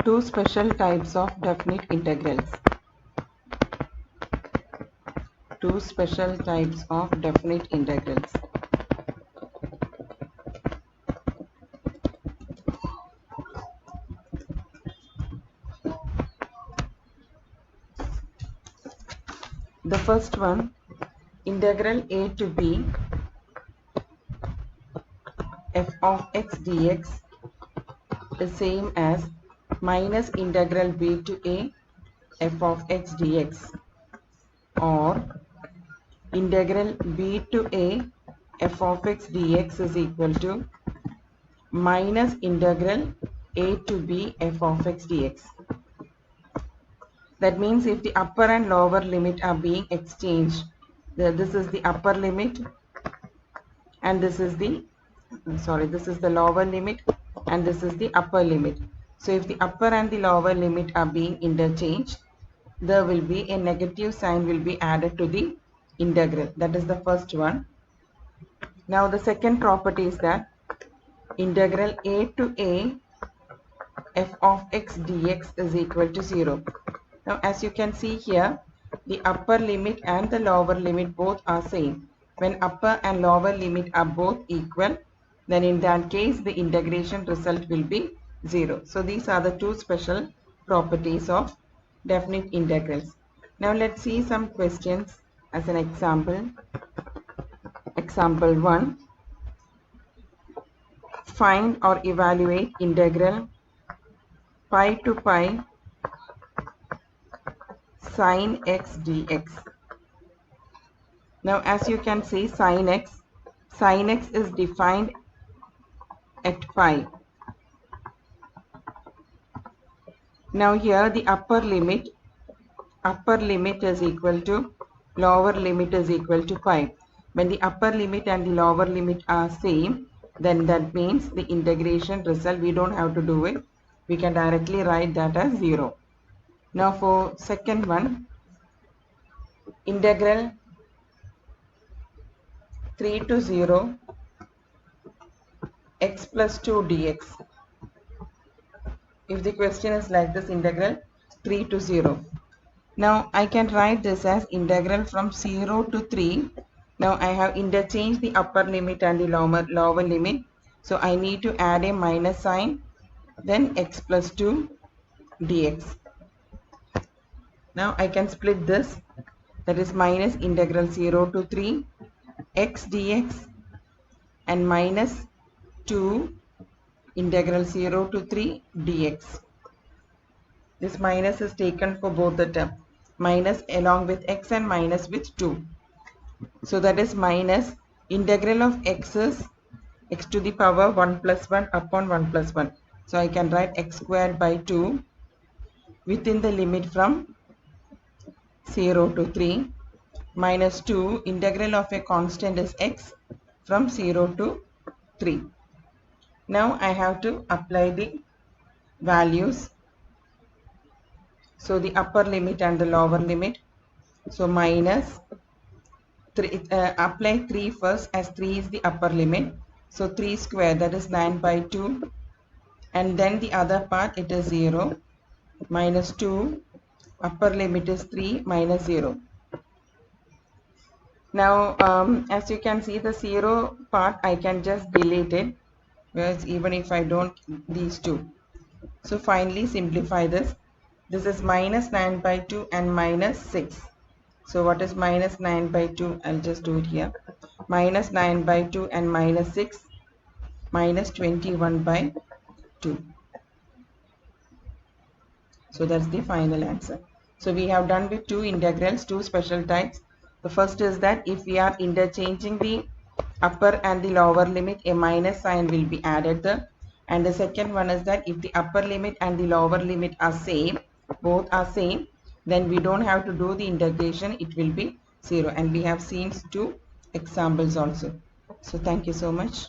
Two special types of definite integrals. Two special types of definite integrals. The first one, integral a to b f of x dx is same as minus integral b to a f of x dx, or integral b to a f of x dx is equal to minus integral a to b f of x dx. That means if the upper and lower limit are being exchanged, this is the upper limit and this is the lower limit and this is the upper limit. So if the upper and the lower limit are being interchanged, there will be a negative sign will be added to the integral. That is the first one. Now the second property is that integral a to a f of x dx is equal to 0. Now as you can see here, the upper limit and the lower limit both are same. When upper and lower limit are both equal, then in that case the integration result will be 0. So these are the two special properties of definite integrals. Now let's see some questions as an example. Example 1. Find or evaluate integral pi to pi sin x dx. Now as you can see, sin x is defined at pi. Now here the upper limit is equal to lower limit is equal to pi. When the upper limit and the lower limit are same, then that means the integration result, we don't have to do it. We can directly write that as 0. Now for second one, integral 3 to 0 x plus 2 dx. If the question is like this, integral 3 to 0. Now I can write this as integral from 0 to 3. Now I have interchanged the upper limit and the lower limit. So I need to add a minus sign, then x plus 2 dx. Now I can split this, that is minus integral 0 to 3 x dx and minus 2 integral 0 to 3 dx. This minus is taken for both the term, minus along with x and minus with 2. So that is minus integral of x is x to the power 1 plus 1 upon 1 plus 1. So I can write x squared by 2 within the limit from 0 to 3 minus 2 integral of a constant is x from 0 to 3. Now I have to apply the values. So the upper limit and the lower limit. So minus 3, apply 3 first, as 3 is the upper limit. So 3 square, that is 9 by 2. And then the other part, it is 0. Minus 2, upper limit is 3 minus 0. Now as you can see, the 0 part I can just delete it, whereas even if I don't, these two. So finally simplify this. This is minus 9 by 2 and minus 6. So what is minus 9 by 2? I'll just do it here. Minus 9 by 2 and minus 6, minus 21 by 2. So that's the final answer. So we have done with two integrals, two special types. The first is that if we are interchanging the upper and the lower limit, a minus sign will be added there. And the second one is that if the upper limit and the lower limit are same, both are same, then we don't have to do the integration, it will be 0. And we have seen two examples also. So thank you so much.